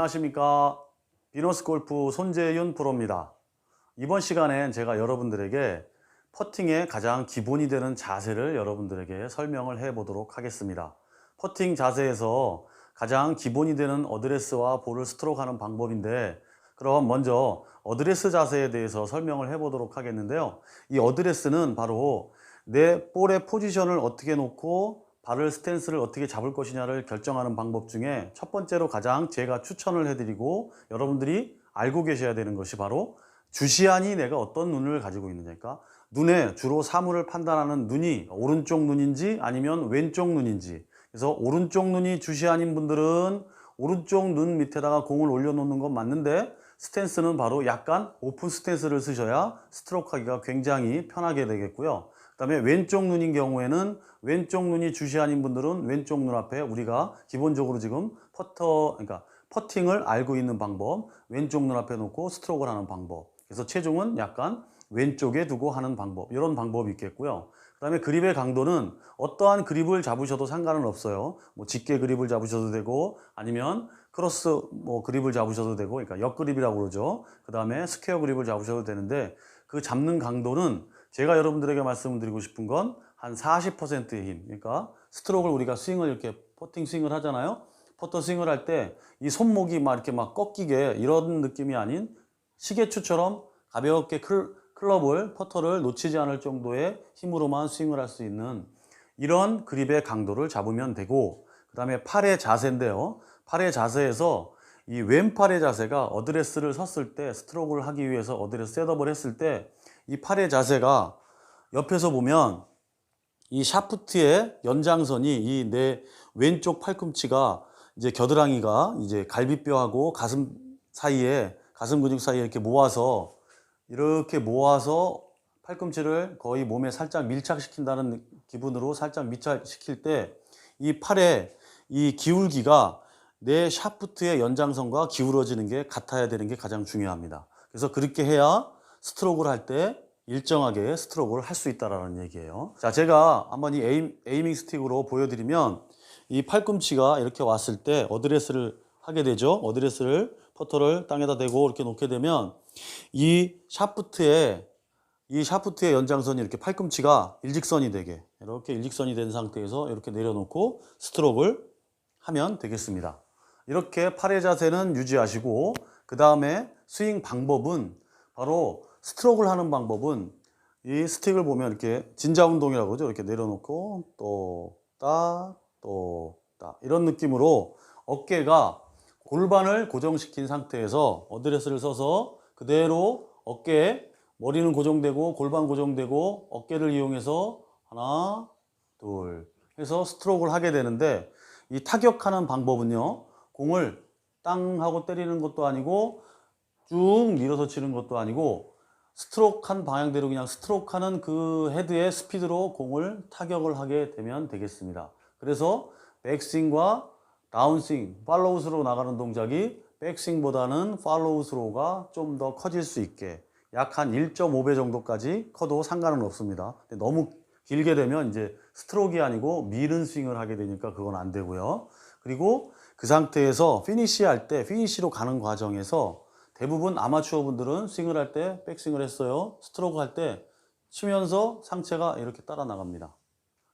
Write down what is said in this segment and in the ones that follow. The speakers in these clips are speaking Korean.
안녕하십니까. 비너스골프 손재윤 프로입니다. 이번 시간엔 제가 여러분들에게 퍼팅의 가장 기본이 되는 자세를 여러분들에게 설명을 해 보도록 하겠습니다. 퍼팅 자세에서 가장 기본이 되는 어드레스와 볼을 스트로크하는 방법인데, 그럼 먼저 어드레스 자세에 대해서 설명을 해 보도록 하겠는데요. 이 어드레스는 바로 내 볼의 포지션을 어떻게 놓고 발을 스탠스를 어떻게 잡을 것이냐를 결정하는 방법 중에 첫 번째로 가장 제가 추천을 해드리고 여러분들이 알고 계셔야 되는 것이 바로 주시안이 내가 어떤 눈을 가지고 있느냐니까, 눈에 주로 사물을 판단하는 눈이 오른쪽 눈인지 아니면 왼쪽 눈인지. 그래서 오른쪽 눈이 주시안인 분들은 오른쪽 눈 밑에다가 공을 올려놓는 건 맞는데, 스탠스는 바로 약간 오픈 스탠스를 쓰셔야 스트로크 하기가 굉장히 편하게 되겠고요. 그 다음에 왼쪽 눈인 경우에는 왼쪽 눈이 주시안인 분들은 왼쪽 눈 앞에 우리가 기본적으로 지금 퍼팅을 알고 있는 방법, 왼쪽 눈 앞에 놓고 스트로크를 하는 방법, 그래서 체중은 약간 왼쪽에 두고 하는 방법, 이런 방법이 있겠고요. 그 다음에 그립의 강도는 어떠한 그립을 잡으셔도 상관은 없어요. 뭐 직계 그립을 잡으셔도 되고, 아니면 크로스 그립을 잡으셔도 되고, 그러니까 역그립이라고 그러죠. 그 다음에 스퀘어 그립을 잡으셔도 되는데, 그 잡는 강도는 제가 여러분들에게 말씀드리고 싶은 건 한 40%의 힘. 그러니까 스트로크를 우리가 스윙을 이렇게 퍼팅 스윙을 하잖아요. 퍼터 스윙을 할 때 이 손목이 막 이렇게 막 꺾이게 이런 느낌이 아닌, 시계추처럼 가볍게 클럽을, 퍼터를 놓치지 않을 정도의 힘으로만 스윙을 할 수 있는 이런 그립의 강도를 잡으면 되고, 그 다음에 팔의 자세인데요. 팔의 자세에서 이 왼팔의 자세가 어드레스를 섰을 때, 스트로크를 하기 위해서 어드레스 셋업을 했을 때 이 팔의 자세가 옆에서 보면 이 샤프트의 연장선이 이 내 왼쪽 팔꿈치가 이제 겨드랑이가 이제 갈비뼈하고 가슴 사이에, 가슴 근육 사이에 이렇게 모아서 팔꿈치를 거의 몸에 살짝 밀착시킨다는 기분으로 살짝 밀착시킬 때 이 팔의 이 기울기가 내 샤프트의 연장선과 기울어지는 게 같아야 되는 게 가장 중요합니다. 그래서 그렇게 해야 스트로크를 할 때 일정하게 스트로크를 할 수 있다라는 얘기예요. 자, 제가 한번 이 에이밍 스틱으로 보여드리면, 이 팔꿈치가 이렇게 왔을 때 어드레스를 하게 되죠. 어드레스를, 퍼터를 땅에다 대고 이렇게 놓게 되면 이 샤프트의 연장선이 이렇게 팔꿈치가 일직선이 되게, 이렇게 일직선이 된 상태에서 이렇게 내려놓고 스트로크를 하면 되겠습니다. 이렇게 팔의 자세는 유지하시고, 그 다음에 스윙 방법은 바로, 스트로크를 하는 방법은 이 스틱을 보면 이렇게 진자 운동이라고 그러죠. 이렇게 내려놓고 또 딱 이런 느낌으로 어깨가 골반을 고정시킨 상태에서 어드레스를 써서 그대로 어깨에 머리는 고정되고 골반 고정되고 어깨를 이용해서 하나 둘 해서 스트로크를 하게 되는데, 이 타격하는 방법은요, 공을 땅 하고 때리는 것도 아니고 쭉 밀어서 치는 것도 아니고, 스트로크한 방향대로 그냥 스트로크하는 그 헤드의 스피드로 공을 타격을 하게 되면 되겠습니다. 그래서 백스윙과 다운스윙, 팔로우 스로우 나가는 동작이 백스윙보다는 팔로우 스로우가 좀 더 커질 수 있게 약 한 1.5배 정도까지 커도 상관은 없습니다. 근데 너무 길게 되면 이제 스트로크가 아니고 미는 스윙을 하게 되니까 그건 안 되고요. 그리고 그 상태에서 피니시로 가는 과정에서 대부분 아마추어 분들은 스윙을 할 때 백스윙을 했어요. 스트로크 할 때 치면서 상체가 이렇게 따라 나갑니다.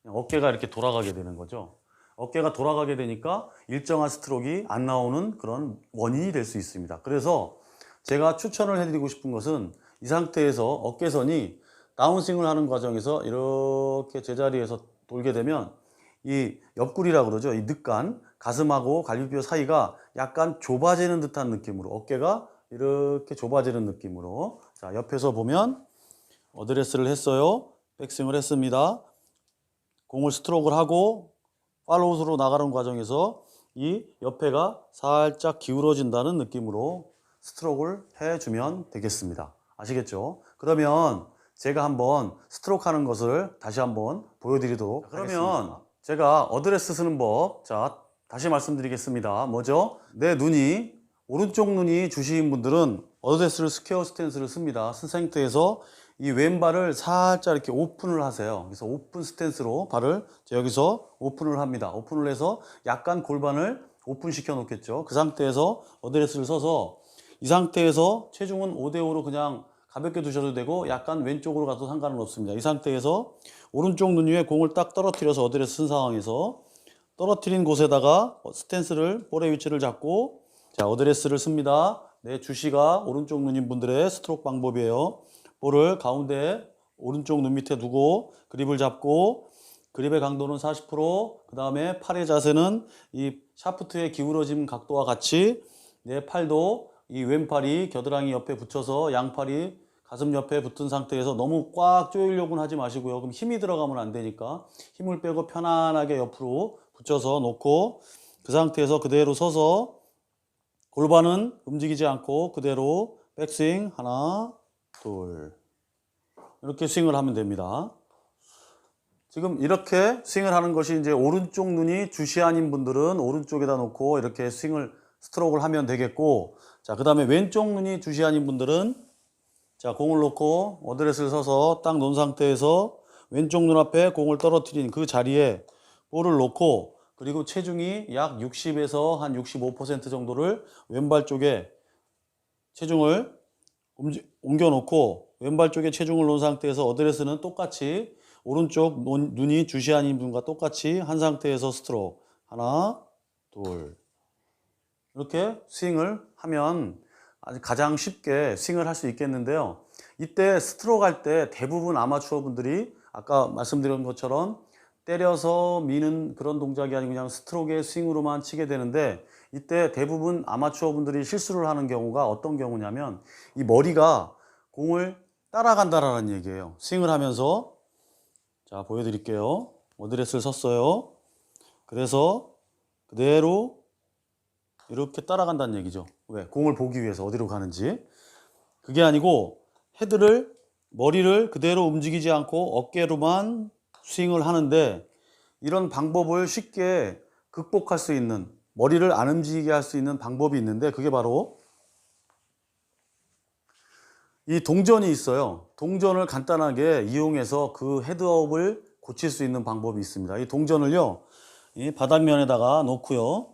어깨가 이렇게 돌아가게 되는 거죠. 어깨가 돌아가게 되니까 일정한 스트로크가 안 나오는 그런 원인이 될 수 있습니다. 그래서 제가 추천을 해드리고 싶은 것은, 이 상태에서 어깨선이 다운스윙을 하는 과정에서 이렇게 제자리에서 돌게 되면 이 옆구리라고 그러죠. 이 늑간, 가슴하고 갈비뼈 사이가 약간 좁아지는 듯한 느낌으로, 어깨가 이렇게 좁아지는 느낌으로. 자, 옆에서 보면 어드레스를 했어요. 백스윙을 했습니다. 공을 스트로크를 하고 팔로우스로 나가는 과정에서 이 옆에가 살짝 기울어진다는 느낌으로 스트로크를 해주면 되겠습니다. 아시겠죠? 그러면 제가 한번 스트로크 하는 것을 다시 한번 보여드리도록 하겠습니다. 그러면 제가 어드레스 쓰는 법, 자, 다시 말씀드리겠습니다. 뭐죠? 내 눈이, 오른쪽 눈이 주시인 분들은 어드레스를 스퀘어 스탠스를 씁니다. 쓴 상태에서 이 왼발을 살짝 이렇게 오픈을 하세요. 그래서 오픈 스탠스로 발을 여기서 오픈을 합니다. 오픈을 해서 약간 골반을 오픈 시켜 놓겠죠. 그 상태에서 어드레스를 서서 이 상태에서 체중은 5대5로 그냥 가볍게 두셔도 되고 약간 왼쪽으로 가도 상관은 없습니다. 이 상태에서 오른쪽 눈 위에 공을 딱 떨어뜨려서 어드레스 쓴 상황에서 떨어뜨린 곳에다가 스탠스를, 볼의 위치를 잡고 자, 어드레스를 씁니다. 네, 주시가 오른쪽 눈인 분들의 스트로크 방법이에요. 볼을 가운데 오른쪽 눈 밑에 두고 그립을 잡고 그립의 강도는 40%, 그 다음에 팔의 자세는 이 샤프트의 기울어짐 각도와 같이 내 팔도 이 왼팔이 겨드랑이 옆에 붙여서 양팔이 가슴 옆에 붙은 상태에서 너무 꽉 조이려고는 하지 마시고요. 그럼 힘이 들어가면 안 되니까 힘을 빼고 편안하게 옆으로 붙여서 놓고 그 상태에서 그대로 서서 골반은 움직이지 않고 그대로 백스윙 하나, 둘 이렇게 스윙을 하면 됩니다. 지금 이렇게 스윙을 하는 것이 이제 오른쪽 눈이 주시한인 분들은 오른쪽에다 놓고 이렇게 스윙을 스트로크를 하면 되겠고 자, 그 다음에 왼쪽 눈이 주시한인 분들은 자, 공을 놓고 어드레스를 서서 딱 놓은 상태에서 왼쪽 눈앞에 공을 떨어뜨린 그 자리에 볼을 놓고 그리고 체중이 약 60에서 한 65% 정도를 왼발 쪽에 체중을 옮겨 놓고 왼발 쪽에 체중을 놓은 상태에서 어드레스는 똑같이 오른쪽 눈이 주시한인 분과 똑같이 한 상태에서 스트로크 하나, 둘 이렇게 스윙을 하면 아주 가장 쉽게 스윙을 할 수 있겠는데요. 이때 스트로크 할 때 대부분 아마추어 분들이 아까 말씀드린 것처럼 때려서 미는 그런 동작이 아니고 그냥 스트로크의 스윙으로만 치게 되는데 이때 대부분 아마추어 분들이 실수를 하는 경우가 어떤 경우냐면 이 머리가 공을 따라간다라는 얘기예요. 스윙을 하면서 자, 보여드릴게요. 어드레스를 섰어요. 그래서 그대로 이렇게 따라간다는 얘기죠. 왜? 공을 보기 위해서 어디로 가는지. 그게 아니고 머리를 그대로 움직이지 않고 어깨로만 스윙을 하는데 이런 방법을 쉽게 극복할 수 있는 머리를 안 움직이게 할 수 있는 방법이 있는데 그게 바로 이 동전이 있어요. 동전을 간단하게 이용해서 그 헤드업을 고칠 수 있는 방법이 있습니다. 이 동전을요, 이 바닥면에다가 놓고요.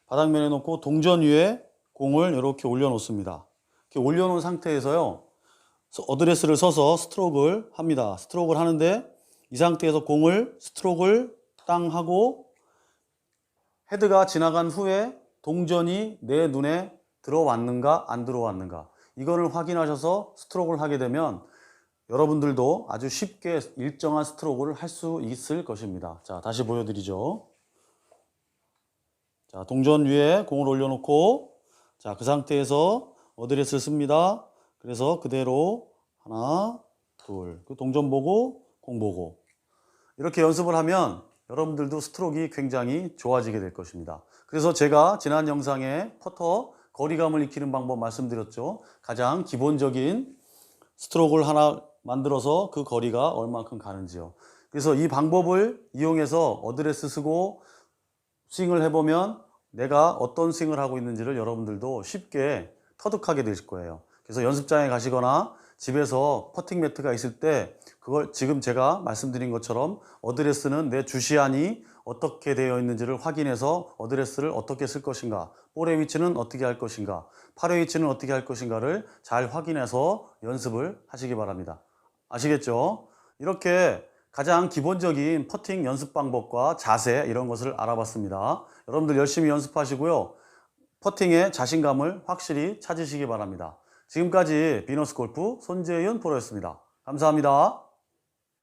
바닥면에 놓고 동전 위에 공을 이렇게 올려놓습니다. 이렇게 올려놓은 상태에서요, 어드레스를 서서 스트로크를 합니다. 스트로크를 하는데 이 상태에서 공을 스트로크를 땅 하고 헤드가 지나간 후에 동전이 내 눈에 들어왔는가 안 들어왔는가 이거를 확인하셔서 스트로크를 하게 되면 여러분들도 아주 쉽게 일정한 스트로크를 할 수 있을 것입니다. 자, 다시 보여드리죠. 자, 동전 위에 공을 올려놓고 자, 그 상태에서 어드레스를 씁니다. 그래서 그대로 하나, 둘, 그 동전 보고 공 보고 이렇게 연습을 하면 여러분들도 스트로크가 굉장히 좋아지게 될 것입니다. 그래서 제가 지난 영상에 퍼터 거리감을 익히는 방법 말씀드렸죠. 가장 기본적인 스트로크를 하나 만들어서 그 거리가 얼마큼 가는지요. 그래서 이 방법을 이용해서 어드레스 쓰고 스윙을 해보면 내가 어떤 스윙을 하고 있는지를 여러분들도 쉽게 터득하게 되실 거예요. 그래서 연습장에 가시거나 집에서 퍼팅 매트가 있을 때 그걸 지금 제가 말씀드린 것처럼 어드레스는 내 주시한이 어떻게 되어 있는지를 확인해서 어드레스를 어떻게 쓸 것인가, 볼의 위치는 어떻게 할 것인가, 팔의 위치는 어떻게 할 것인가를 잘 확인해서 연습을 하시기 바랍니다. 아시겠죠? 이렇게 가장 기본적인 퍼팅 연습 방법과 자세 이런 것을 알아봤습니다. 여러분들 열심히 연습하시고요. 퍼팅의 자신감을 확실히 찾으시기 바랍니다. 지금까지 비너스 골프 손재윤 프로였습니다. 감사합니다.